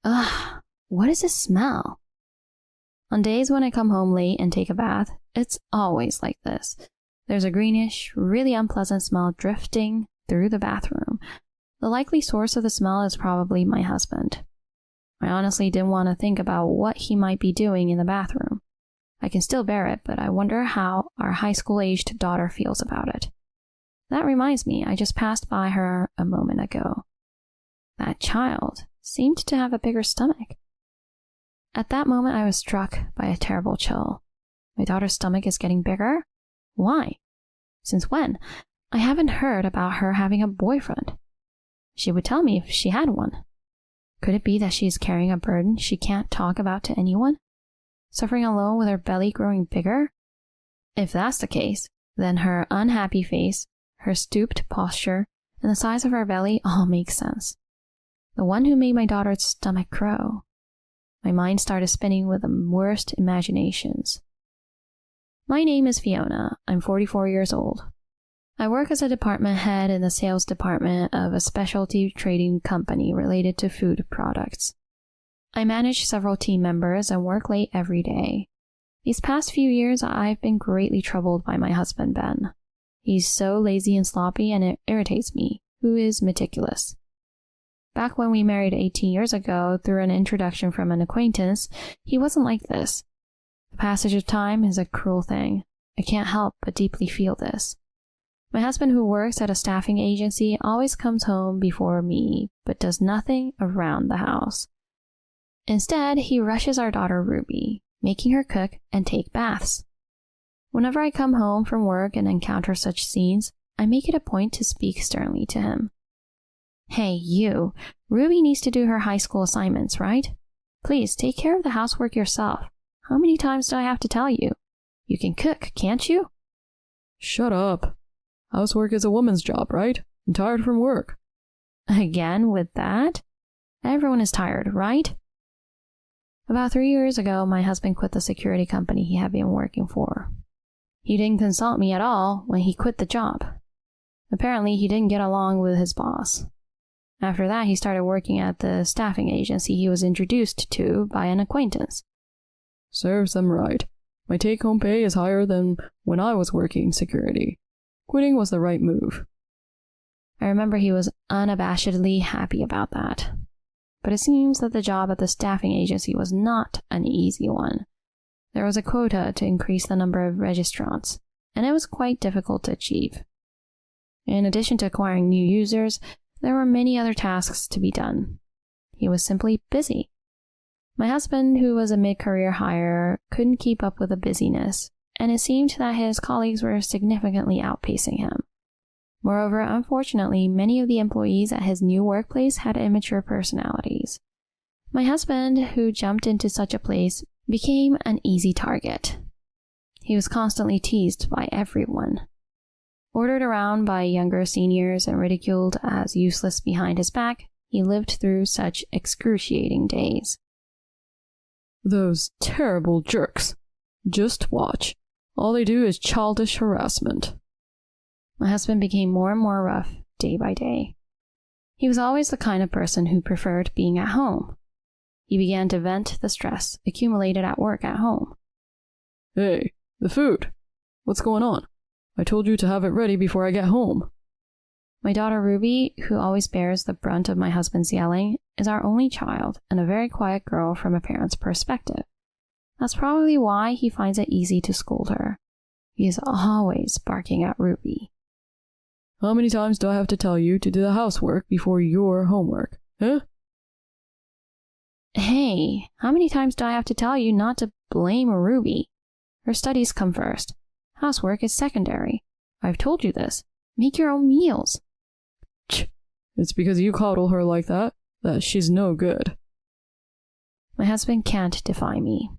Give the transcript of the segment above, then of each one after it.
Ugh, what is this smell? On days when I come home late and take a bath, it's always like this. There's a greenish, really unpleasant smell drifting through the bathroom. The likely source of the smell is probably my husband. I honestly didn't want to think about what he might be doing in the bathroom. I can still bear it, but I wonder how our high school-aged daughter feels about it. That reminds me, I just passed by her a moment ago. That child seemed to have a bigger stomach. At that moment, I was struck by a terrible chill. My daughter's stomach is getting bigger? Why? Since when? I haven't heard about her having a boyfriend. She would tell me if she had one. Could it be that she is carrying a burden she can't talk about to anyone? Suffering alone with her belly growing bigger? If that's the case, then her unhappy face, her stooped posture, and the size of her belly all make sense. The one who made my daughter's stomach grow. My mind started spinning with the worst imaginations. My name is Fiona. I'm 44 years old. I work as a department head in the sales department of a specialty trading company related to food products. I manage several team members and work late every day. These past few years, I've been greatly troubled by my husband, Ben. He's so lazy and sloppy, and it irritates me, who is meticulous. Back when we married 18 years ago, through an introduction from an acquaintance, he wasn't like this. The passage of time is a cruel thing. I can't help but deeply feel this. My husband, who works at a staffing agency, always comes home before me, but does nothing around the house. Instead, he rushes our daughter Ruby, making her cook and take baths. Whenever I come home from work and encounter such scenes, I make it a point to speak sternly to him. Hey, you! Ruby needs to do her high school assignments, right? Please, take care of the housework yourself. How many times do I have to tell you? You can cook, can't you? Shut up. Housework is a woman's job, right? I'm tired from work. Again with that? Everyone is tired, right? About 3 years ago, my husband quit the security company he had been working for. He didn't consult me at all when he quit the job. Apparently, he didn't get along with his boss. After that, he started working at the staffing agency he was introduced to by an acquaintance. Serves them right. My take-home pay is higher than when I was working security. Quitting was the right move. I remember he was unabashedly happy about that. But it seems that the job at the staffing agency was not an easy one. There was a quota to increase the number of registrants, and it was quite difficult to achieve. In addition to acquiring new users, there were many other tasks to be done. He was simply busy. My husband, who was a mid-career hire, couldn't keep up with the busyness, and it seemed that his colleagues were significantly outpacing him. Moreover, unfortunately, many of the employees at his new workplace had immature personalities. My husband, who jumped into such a place, became an easy target. He was constantly teased by everyone. Ordered around by younger seniors and ridiculed as useless behind his back, he lived through such excruciating days. Those terrible jerks. Just watch. All they do is childish harassment. My husband became more and more rough day by day. He was always the kind of person who preferred being at home. He began to vent the stress accumulated at work at home. Hey, the food. What's going on? I told you to have it ready before I get home. My daughter Ruby, who always bears the brunt of my husband's yelling, is our only child and a very quiet girl from a parent's perspective. That's probably why he finds it easy to scold her. He is always barking at Ruby. How many times do I have to tell you to do the housework before your homework, huh? Hey, how many times do I have to tell you not to blame Ruby? Her studies come first. Housework is secondary. I've told you this. Make your own meals. It's because you coddle her like that she's no good. My husband can't defy me.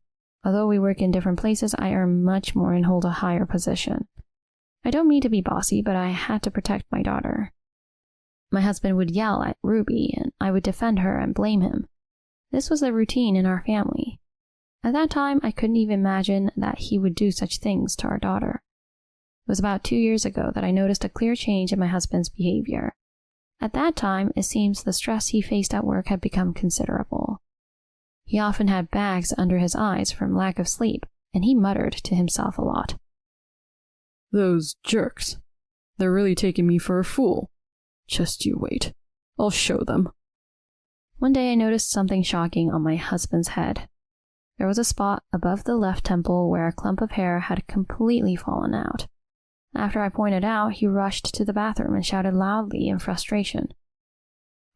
Although we work in different places, I earn much more and hold a higher position. I don't mean to be bossy, but I had to protect my daughter. My husband would yell at Ruby, and I would defend her and blame him. This was the routine in our family. At that time, I couldn't even imagine that he would do such things to our daughter. It was about 2 years ago that I noticed a clear change in my husband's behavior. At that time, it seems the stress he faced at work had become considerable. He often had bags under his eyes from lack of sleep, and he muttered to himself a lot. Those jerks. They're really taking me for a fool. Just you wait. I'll show them. One day I noticed something shocking on my husband's head. There was a spot above the left temple where a clump of hair had completely fallen out. After I pointed out, he rushed to the bathroom and shouted loudly in frustration.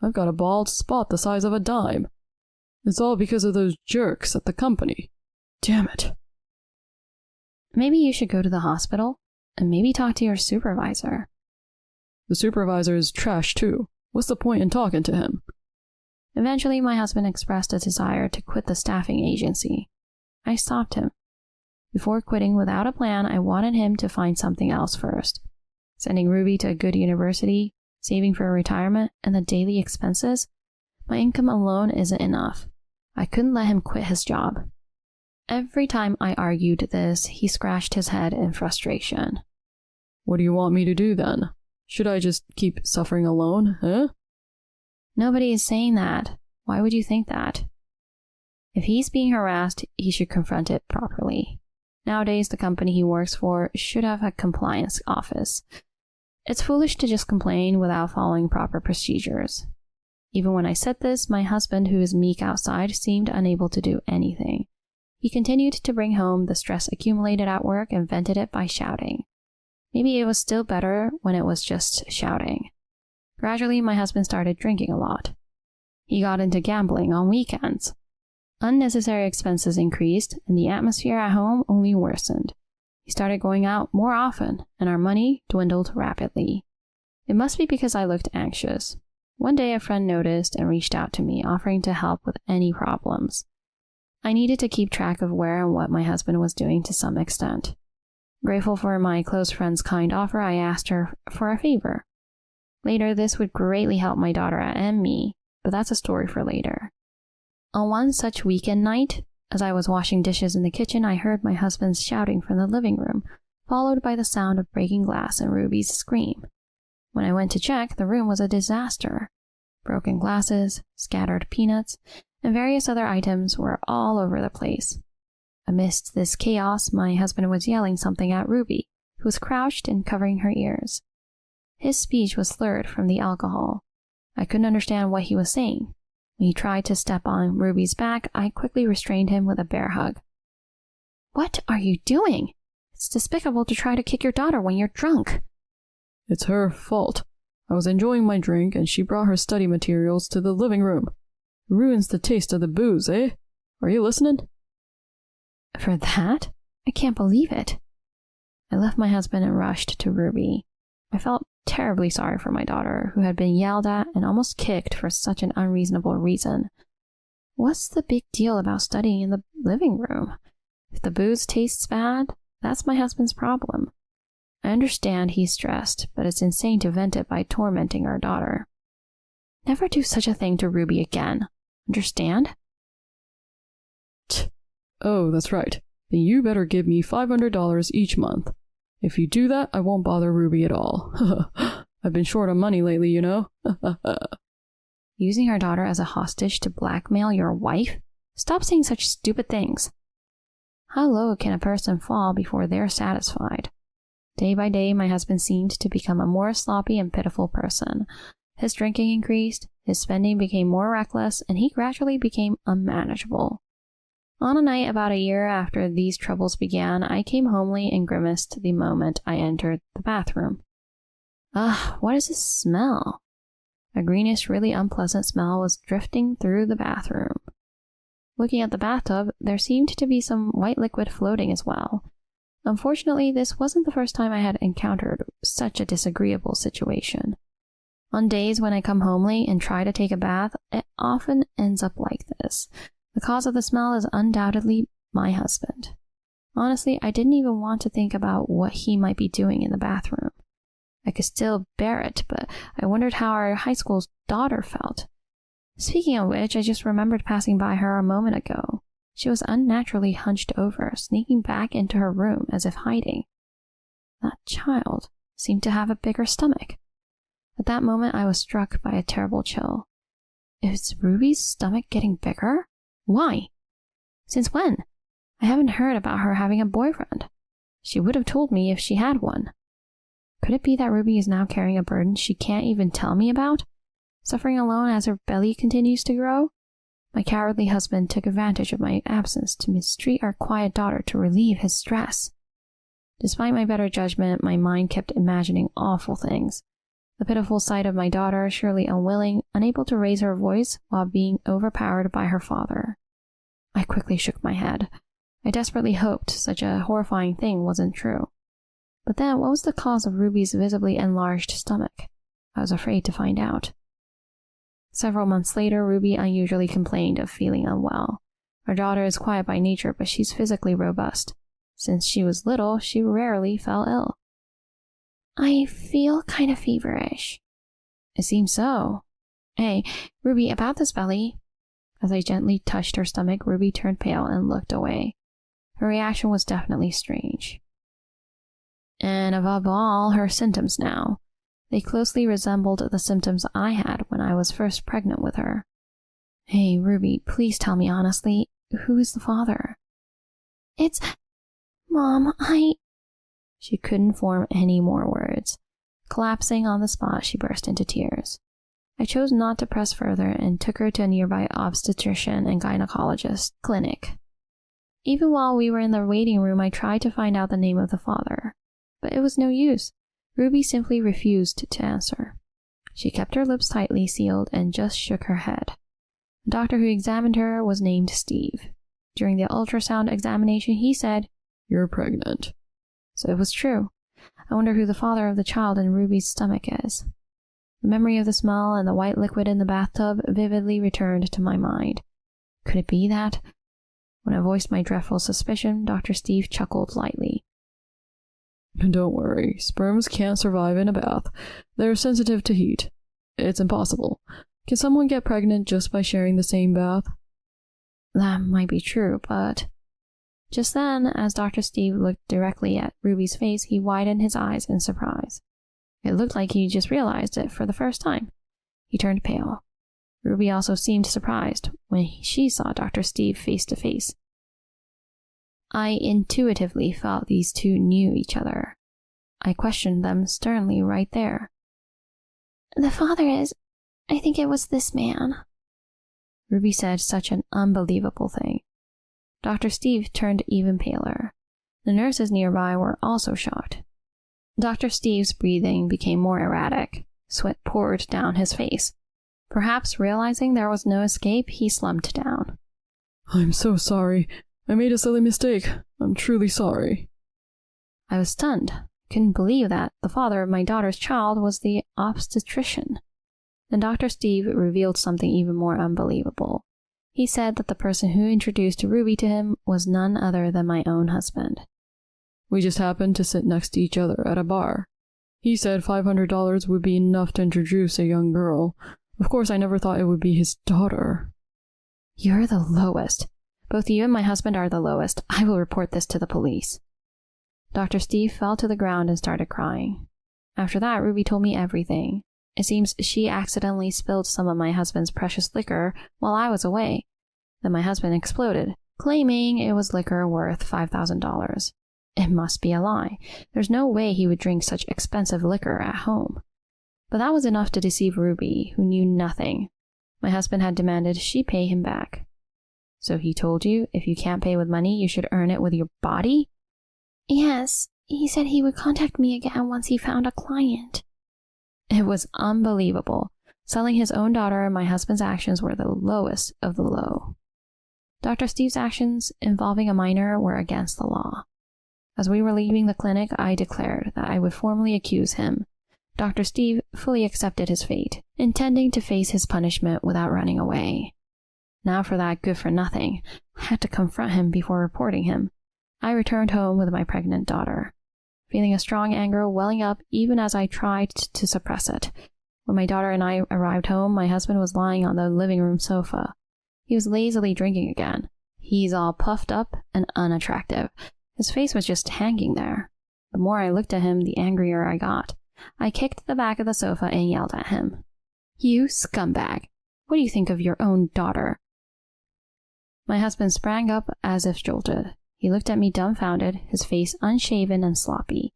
I've got a bald spot the size of a dime. It's all because of those jerks at the company. Damn it. Maybe you should go to the hospital, and maybe talk to your supervisor. The supervisor is trash too. What's the point in talking to him? Eventually, my husband expressed a desire to quit the staffing agency. I stopped him. Before quitting without a plan, I wanted him to find something else first. Sending Ruby to a good university, saving for retirement, and the daily expenses, my income alone isn't enough. I couldn't let him quit his job. Every time I argued this, he scratched his head in frustration. What do you want me to do then? Should I just keep suffering alone, huh? Nobody is saying that. Why would you think that? If he's being harassed, he should confront it properly. Nowadays, the company he works for should have a compliance office. It's foolish to just complain without following proper procedures. Even when I said this, my husband, who is meek outside, seemed unable to do anything. He continued to bring home the stress accumulated at work and vented it by shouting. Maybe it was still better when it was just shouting. Gradually, my husband started drinking a lot. He got into gambling on weekends. Unnecessary expenses increased, and the atmosphere at home only worsened. He started going out more often, and our money dwindled rapidly. It must be because I looked anxious. One day, a friend noticed and reached out to me, offering to help with any problems. I needed to keep track of where and what my husband was doing to some extent. Grateful for my close friend's kind offer, I asked her for a favor. Later, this would greatly help my daughter and me, but that's a story for later. On one such weekend night, as I was washing dishes in the kitchen, I heard my husband's shouting from the living room, followed by the sound of breaking glass and Ruby's scream. When I went to check, the room was a disaster. Broken glasses, scattered peanuts, and various other items were all over the place. Amidst this chaos, my husband was yelling something at Ruby, who was crouched and covering her ears. His speech was slurred from the alcohol. I couldn't understand what he was saying. When he tried to step on Ruby's back, I quickly restrained him with a bear hug. "What are you doing? It's despicable to try to kick your daughter when you're drunk." It's her fault. I was enjoying my drink and she brought her study materials to the living room. Ruins the taste of the booze, eh? Are you listening? For that? I can't believe it. I left my husband and rushed to Ruby. I felt terribly sorry for my daughter, who had been yelled at and almost kicked for such an unreasonable reason. What's the big deal about studying in the living room? If the booze tastes bad, that's my husband's problem. I understand he's stressed, but it's insane to vent it by tormenting our daughter. Never do such a thing to Ruby again. Understand? Oh, that's right. Then you better give me $500 each month. If you do that, I won't bother Ruby at all. I've been short on money lately, you know? Using our daughter as a hostage to blackmail your wife? Stop saying such stupid things. How low can a person fall before they're satisfied? Day by day, my husband seemed to become a more sloppy and pitiful person. His drinking increased, his spending became more reckless, and he gradually became unmanageable. On a night about a year after these troubles began, I came homely and grimaced the moment I entered the bathroom. Ugh, what is this smell? A greenish, really unpleasant smell was drifting through the bathroom. Looking at the bathtub, there seemed to be some white liquid floating as well. Unfortunately, this wasn't the first time I had encountered such a disagreeable situation. On days when I come homely and try to take a bath, it often ends up like this. The cause of the smell is undoubtedly my husband. Honestly, I didn't even want to think about what he might be doing in the bathroom. I could still bear it, but I wondered how our high school's daughter felt. Speaking of which, I just remembered passing by her a moment ago. She was unnaturally hunched over, sneaking back into her room as if hiding. That child seemed to have a bigger stomach. At that moment, I was struck by a terrible chill. Is Ruby's stomach getting bigger? Why? Since when? I haven't heard about her having a boyfriend. She would have told me if she had one. Could it be that Ruby is now carrying a burden she can't even tell me about? Suffering alone as her belly continues to grow? My cowardly husband took advantage of my absence to mistreat our quiet daughter to relieve his stress. Despite my better judgment, my mind kept imagining awful things. The pitiful sight of my daughter, surely unwilling, unable to raise her voice while being overpowered by her father. I quickly shook my head. I desperately hoped such a horrifying thing wasn't true. But then, what was the cause of Ruby's visibly enlarged stomach? I was afraid to find out. Several months later, Ruby unusually complained of feeling unwell. Our daughter is quiet by nature, but she's physically robust. Since she was little, she rarely fell ill. I feel kind of feverish. It seems so. Hey, Ruby, about this belly. As I gently touched her stomach, Ruby turned pale and looked away. Her reaction was definitely strange. And above all, her symptoms now. They closely resembled the symptoms I had when I was first pregnant with her. Hey, Ruby, please tell me honestly, who is the father? It's... Mom, She couldn't form any more words. Collapsing on the spot, she burst into tears. I chose not to press further and took her to a nearby obstetrician and gynecologist clinic. Even while we were in the waiting room, I tried to find out the name of the father. But it was no use. Ruby simply refused to answer. She kept her lips tightly sealed and just shook her head. The doctor who examined her was named Steve. During the ultrasound examination, he said, "You're pregnant." So it was true. I wonder who the father of the child in Ruby's stomach is. The memory of the smell and the white liquid in the bathtub vividly returned to my mind. Could it be that? When I voiced my dreadful suspicion, Dr. Steve chuckled lightly. Don't worry, sperms can't survive in a bath. They're sensitive to heat. It's impossible. Can someone get pregnant just by sharing the same bath? That might be true, but... Just then, as Dr. Steve looked directly at Ruby's face, he widened his eyes in surprise. It looked like he just realized it for the first time. He turned pale. Ruby also seemed surprised when she saw Dr. Steve face to face. I intuitively felt these two knew each other. I questioned them sternly right there. The father is... I think it was this man. Ruby said such an unbelievable thing. Dr. Steve turned even paler. The nurses nearby were also shocked. Dr. Steve's breathing became more erratic. Sweat poured down his face. Perhaps realizing there was no escape, he slumped down. I'm so sorry. I made a silly mistake. I'm truly sorry. I was stunned. Couldn't believe that the father of my daughter's child was the obstetrician. Then Dr. Steve revealed something even more unbelievable. He said that the person who introduced Ruby to him was none other than my own husband. We just happened to sit next to each other at a bar. He said $500 would be enough to introduce a young girl. Of course, I never thought it would be his daughter. You're the lowest. Both you and my husband are the lowest. I will report this to the police. Dr. Steve fell to the ground and started crying. After that, Ruby told me everything. It seems she accidentally spilled some of my husband's precious liquor while I was away. Then my husband exploded, claiming it was liquor worth $5,000. It must be a lie. There's no way he would drink such expensive liquor at home. But that was enough to deceive Ruby, who knew nothing. My husband had demanded she pay him back. So he told you if you can't pay with money, you should earn it with your body? Yes, he said he would contact me again once he found a client. It was unbelievable. Selling his own daughter, my husband's actions were the lowest of the low. Dr. Steve's actions involving a minor were against the law. As we were leaving the clinic, I declared that I would formally accuse him. Dr. Steve fully accepted his fate, intending to face his punishment without running away. Now for that good-for-nothing, I had to confront him before reporting him. I returned home with my pregnant daughter, feeling a strong anger welling up even as I tried to suppress it. When my daughter and I arrived home, my husband was lying on the living room sofa. He was lazily drinking again. He's all puffed up and unattractive. His face was just hanging there. The more I looked at him, the angrier I got. I kicked the back of the sofa and yelled at him. You scumbag! What do you think of your own daughter? My husband sprang up as if jolted. He looked at me dumbfounded, his face unshaven and sloppy.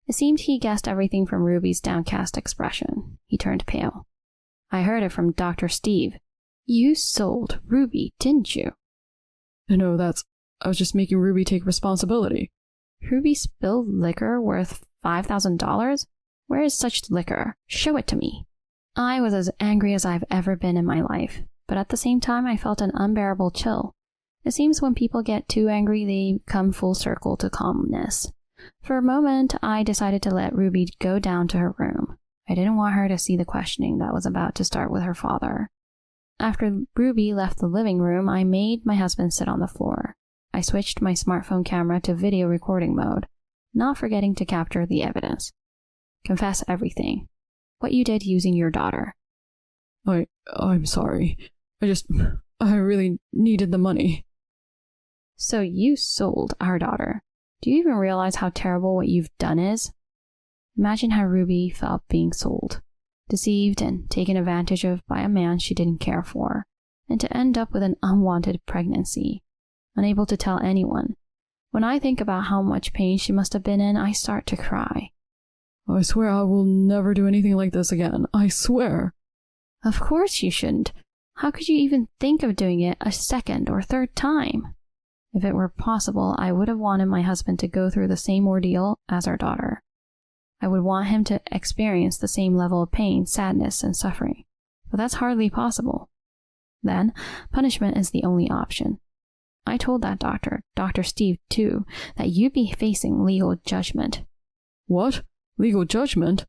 It seemed he guessed everything from Ruby's downcast expression. He turned pale. I heard it from Dr. Steve. You sold Ruby, didn't you? No, I was just making Ruby take responsibility. Ruby spilled liquor worth $5,000? Where is such liquor? Show it to me. I was as angry as I've ever been in my life, but at the same time I felt an unbearable chill. It seems when people get too angry, they come full circle to calmness. For a moment, I decided to let Ruby go down to her room. I didn't want her to see the questioning that was about to start with her father. After Ruby left the living room, I made my husband sit on the floor. I switched my smartphone camera to video recording mode, not forgetting to capture the evidence. Confess everything. What you did using your daughter. I'm sorry. I really needed the money. So you sold our daughter. Do you even realize how terrible what you've done is? Imagine how Ruby felt being sold, deceived and taken advantage of by a man she didn't care for, and to end up with an unwanted pregnancy, unable to tell anyone. When I think about how much pain she must have been in, I start to cry. I swear I will never do anything like this again. I swear. Of course you shouldn't. How could you even think of doing it a second or third time? If it were possible, I would have wanted my husband to go through the same ordeal as our daughter. I would want him to experience the same level of pain, sadness, and suffering. But that's hardly possible. Then, punishment is the only option. I told that doctor, Dr. Steve too, that you'd be facing legal judgment. What? Legal judgment?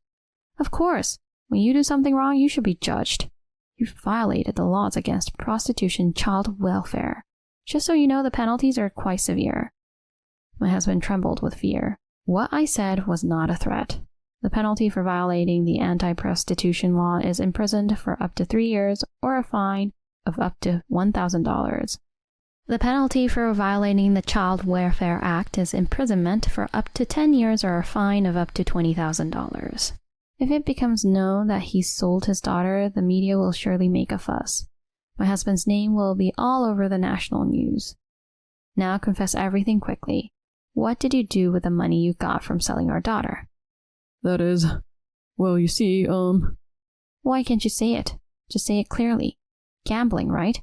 Of course. When you do something wrong, you should be judged. You've violated the laws against prostitution, child welfare. Just so you know, the penalties are quite severe. My husband trembled with fear. What I said was not a threat. The penalty for violating the anti-prostitution law is imprisoned for up to 3 years or a fine of up to $1,000. The penalty for violating the Child Welfare Act is imprisonment for up to 10 years or a fine of up to $20,000. If it becomes known that he sold his daughter, the media will surely make a fuss. My husband's name will be all over the national news. Now confess everything quickly. What did you do with the money you got from selling our daughter? That is, well, you see, Why can't you say it? Just say it clearly. Gambling, right?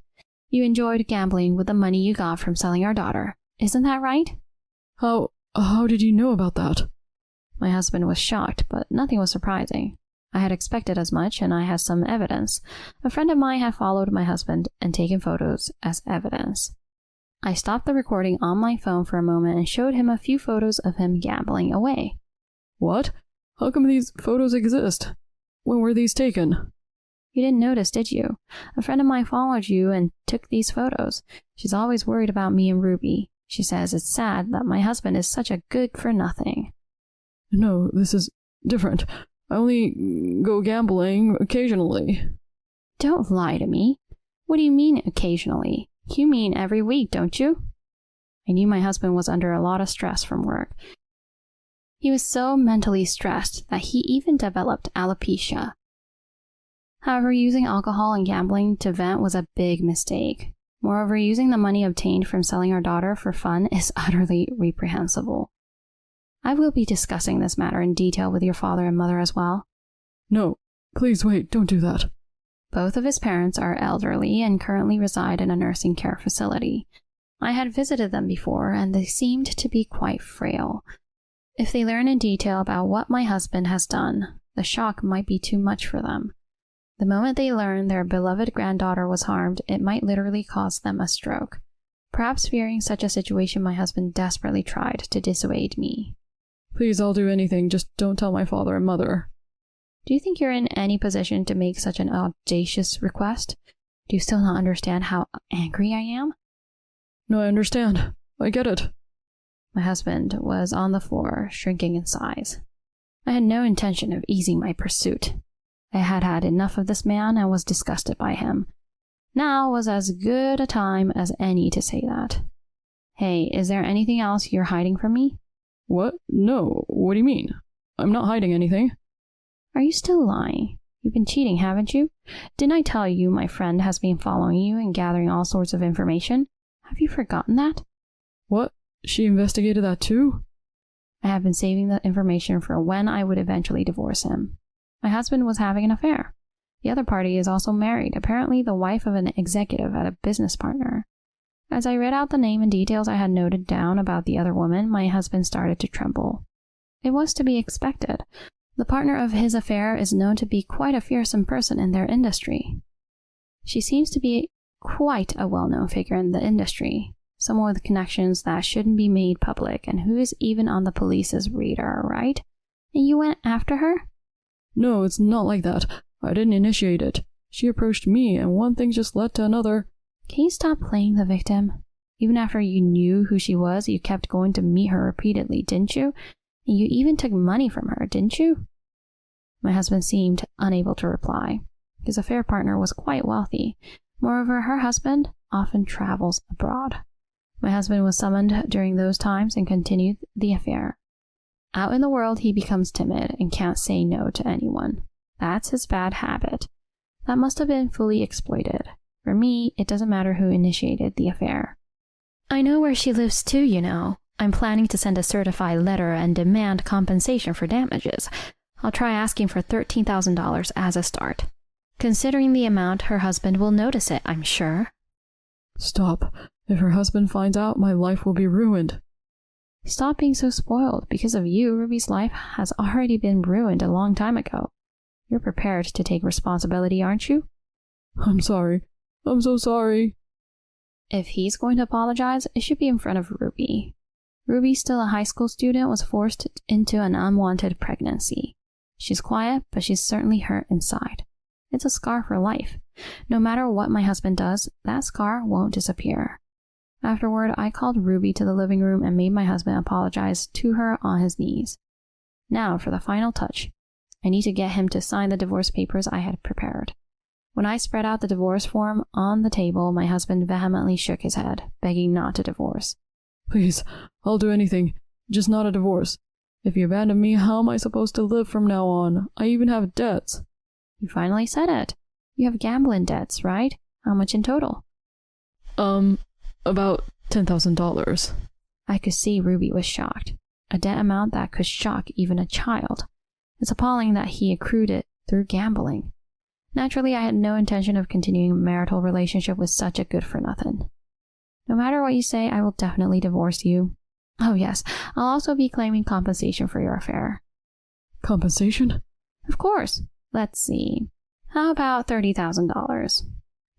You enjoyed gambling with the money you got from selling our daughter. Isn't that right? How did you know about that? My husband was shocked, but nothing was surprising. I had expected as much, and I had some evidence. A friend of mine had followed my husband and taken photos as evidence. I stopped the recording on my phone for a moment and showed him a few photos of him gambling away. What? How come these photos exist? When were these taken? You didn't notice, did you? A friend of mine followed you and took these photos. She's always worried about me and Ruby. She says it's sad that my husband is such a good-for-nothing. No, this is different. I only go gambling occasionally. Don't lie to me. What do you mean occasionally? You mean every week, don't you? I knew my husband was under a lot of stress from work. He was so mentally stressed that he even developed alopecia. However, using alcohol and gambling to vent was a big mistake. Moreover, using the money obtained from selling our daughter for fun is utterly reprehensible. I will be discussing this matter in detail with your father and mother as well. No, please wait, don't do that. Both of his parents are elderly and currently reside in a nursing care facility. I had visited them before, and they seemed to be quite frail. If they learn in detail about what my husband has done, the shock might be too much for them. The moment they learn their beloved granddaughter was harmed, it might literally cause them a stroke. Perhaps fearing such a situation, my husband desperately tried to dissuade me. Please, I'll do anything, just don't tell my father and mother. Do you think you're in any position to make such an audacious request? Do you still not understand how angry I am? No, I understand. I get it. My husband was on the floor, shrinking in size. I had no intention of easing my pursuit. I had had enough of this man and was disgusted by him. Now was as good a time as any to say that. Hey, is there anything else you're hiding from me? What? No, what do you mean? I'm not hiding anything. Are you still lying? You've been cheating, haven't you? Didn't I tell you my friend has been following you and gathering all sorts of information? Have you forgotten that? What? She investigated that too? I have been saving the information for when I would eventually divorce him. My husband was having an affair. The other party is also married, apparently the wife of an executive at a business partner. As I read out the name and details I had noted down about the other woman, my husband started to tremble. It was to be expected. The partner of his affair is known to be quite a fearsome person in their industry. She seems to be quite a well-known figure in the industry, someone with connections that shouldn't be made public and who is even on the police's radar, right? And you went after her? No, it's not like that. I didn't initiate it. She approached me, and one thing just led to another. Can you stop playing the victim? Even after you knew who she was, you kept going to meet her repeatedly, didn't you? And you even took money from her, didn't you? My husband seemed unable to reply. His affair partner was quite wealthy. Moreover, her husband often travels abroad. My husband was summoned during those times and continued the affair. Out in the world, he becomes timid and can't say no to anyone. That's his bad habit. That must have been fully exploited. For me, it doesn't matter who initiated the affair. I know where she lives too, you know. I'm planning to send a certified letter and demand compensation for damages. I'll try asking for $13,000 as a start. Considering the amount, her husband will notice it, I'm sure. Stop. If her husband finds out, my life will be ruined. Stop being so spoiled. Because of you, Ruby's life has already been ruined a long time ago. You're prepared to take responsibility, aren't you? I'm sorry. I'm so sorry. If he's going to apologize, it should be in front of Ruby. Ruby, still a high school student, was forced into an unwanted pregnancy. She's quiet, but she's certainly hurt inside. It's a scar for life. No matter what my husband does, that scar won't disappear. Afterward, I called Ruby to the living room and made my husband apologize to her on his knees. Now for the final touch. I need to get him to sign the divorce papers I had prepared. When I spread out the divorce form on the table, my husband vehemently shook his head, begging not to divorce. Please, I'll do anything, just not a divorce. If you abandon me, how am I supposed to live from now on? I even have debts. You finally said it. You have gambling debts, right? How much in total? About $10,000. I could see Ruby was shocked. A debt amount that could shock even a child. It's appalling that he accrued it through gambling. Naturally, I had no intention of continuing a marital relationship with such a good-for-nothing. No matter what you say, I will definitely divorce you. Oh yes, I'll also be claiming compensation for your affair. Compensation? Of course. Let's see. How about $30,000?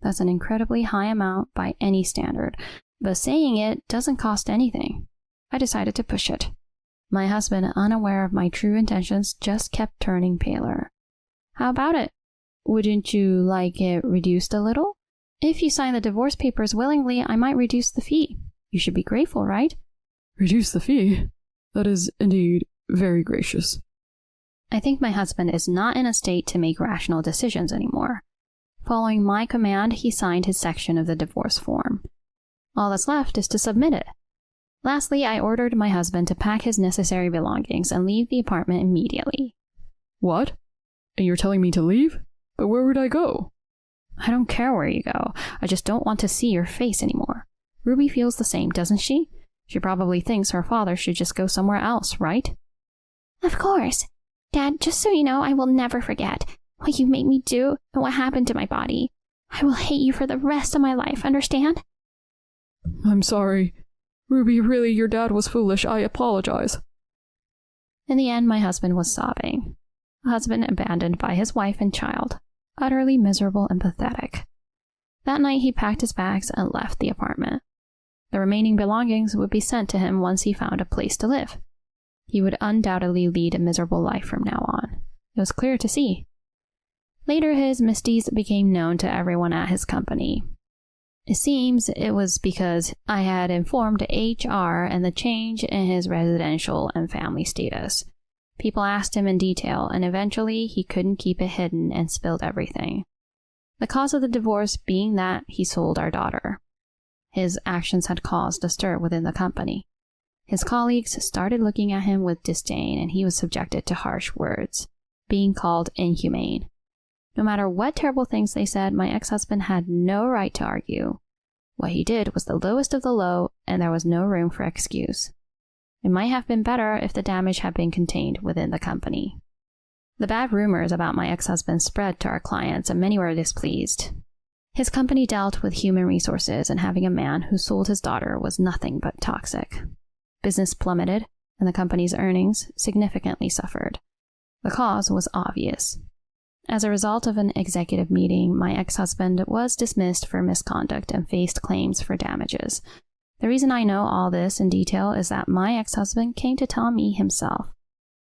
That's an incredibly high amount by any standard, but saying it doesn't cost anything. I decided to push it. My husband, unaware of my true intentions, just kept turning paler. How about it? Wouldn't you like it reduced a little? If you sign the divorce papers willingly, I might reduce the fee. You should be grateful, right? Reduce the fee? That is indeed very gracious. I think my husband is not in a state to make rational decisions anymore. Following my command, he signed his section of the divorce form. All that's left is to submit it. Lastly, I ordered my husband to pack his necessary belongings and leave the apartment immediately. What? And you're telling me to leave? But where would I go? I don't care where you go. I just don't want to see your face anymore. Ruby feels the same, doesn't she? She probably thinks her father should just go somewhere else, right? Of course. Dad, just so you know, I will never forget what you made me do and what happened to my body. I will hate you for the rest of my life, understand? I'm sorry. Ruby, really, your dad was foolish. I apologize. In the end, my husband was sobbing. A husband abandoned by his wife and child. Utterly miserable and pathetic. That night, he packed his bags and left the apartment. The remaining belongings would be sent to him once he found a place to live. He would undoubtedly lead a miserable life from now on. It was clear to see. Later, his misdeeds became known to everyone at his company. It seems it was because I had informed HR and the change in his residential and family status. People asked him in detail, and eventually he couldn't keep it hidden and spilled everything. The cause of the divorce being that he sold our daughter. His actions had caused a stir within the company. His colleagues started looking at him with disdain, and he was subjected to harsh words, being called inhumane. No matter what terrible things they said, my ex-husband had no right to argue. What he did was the lowest of the low, and there was no room for excuse. It might have been better if the damage had been contained within the company. The bad rumors about my ex-husband spread to our clients, and many were displeased. His company dealt with human resources, and having a man who sold his daughter was nothing but toxic. Business plummeted, and the company's earnings significantly suffered. The cause was obvious. As a result of an executive meeting, my ex-husband was dismissed for misconduct and faced claims for damages. The reason I know all this in detail is that my ex-husband came to tell me himself.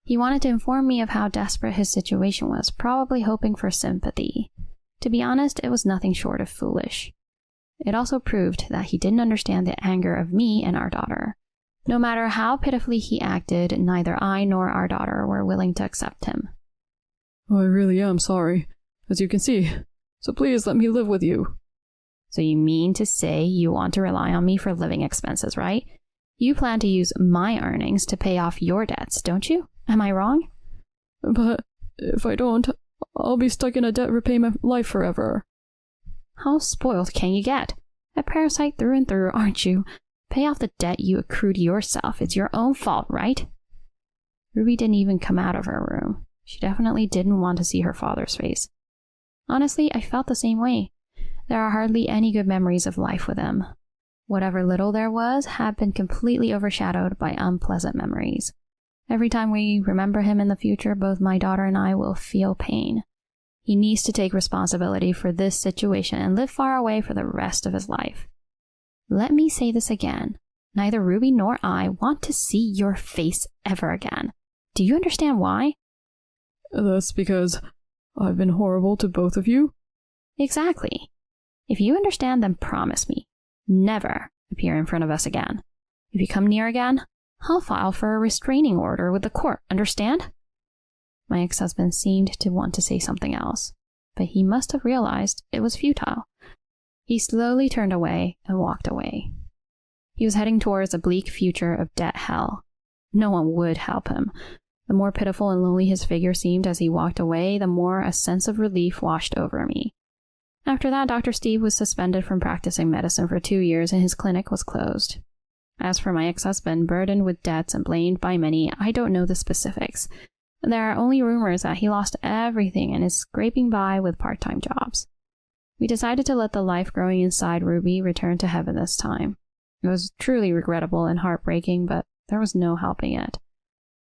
He wanted to inform me of how desperate his situation was, probably hoping for sympathy. To be honest, it was nothing short of foolish. It also proved that he didn't understand the anger of me and our daughter. No matter how pitifully he acted, neither I nor our daughter were willing to accept him. I really am sorry, as you can see, so please let me live with you. So you mean to say you want to rely on me for living expenses, right? You plan to use my earnings to pay off your debts, don't you? Am I wrong? But if I don't, I'll be stuck in a debt repayment life forever. How spoiled can you get? A parasite through and through, aren't you? Pay off the debt you accrued yourself. It's your own fault, right? Ruby didn't even come out of her room. She definitely didn't want to see her father's face. Honestly, I felt the same way. There are hardly any good memories of life with him. Whatever little there was had been completely overshadowed by unpleasant memories. Every time we remember him in the future, both my daughter and I will feel pain. He needs to take responsibility for this situation and live far away for the rest of his life. Let me say this again. Neither Ruby nor I want to see your face ever again. Do you understand why? That's because I've been horrible to both of you? Exactly. If you understand, then promise me. Never appear in front of us again. If you come near again, I'll file for a restraining order with the court, understand? My ex-husband seemed to want to say something else, but he must have realized it was futile. He slowly turned away and walked away. He was heading towards a bleak future of debt hell. No one would help him. The more pitiful and lonely his figure seemed as he walked away, the more a sense of relief washed over me. After that, Dr. Steve was suspended from practicing medicine for 2 years and his clinic was closed. As for my ex-husband, burdened with debts and blamed by many, I don't know the specifics. There are only rumors that he lost everything and is scraping by with part-time jobs. We decided to let the life growing inside Ruby return to heaven this time. It was truly regrettable and heartbreaking, but there was no helping it.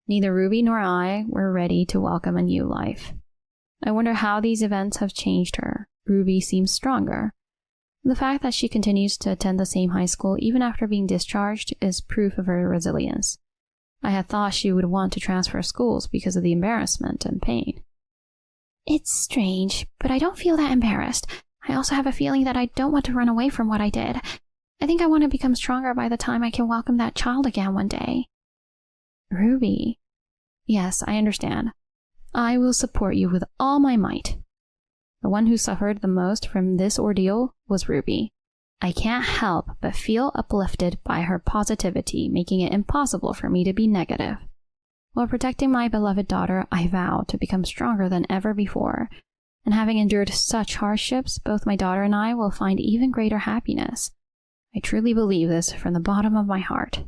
Neither Ruby nor I were ready to welcome a new life. I wonder how these events have changed her. Ruby seems stronger. The fact that she continues to attend the same high school even after being discharged is proof of her resilience. I had thought she would want to transfer schools because of the embarrassment and pain. It's strange, but I don't feel that embarrassed. I also have a feeling that I don't want to run away from what I did. I think I want to become stronger by the time I can welcome that child again one day. Ruby. Yes, I understand. I will support you with all my might. The one who suffered the most from this ordeal was Ruby. I can't help but feel uplifted by her positivity, making it impossible for me to be negative. While protecting my beloved daughter, I vow to become stronger than ever before. And having endured such hardships, both my daughter and I will find even greater happiness. I truly believe this from the bottom of my heart.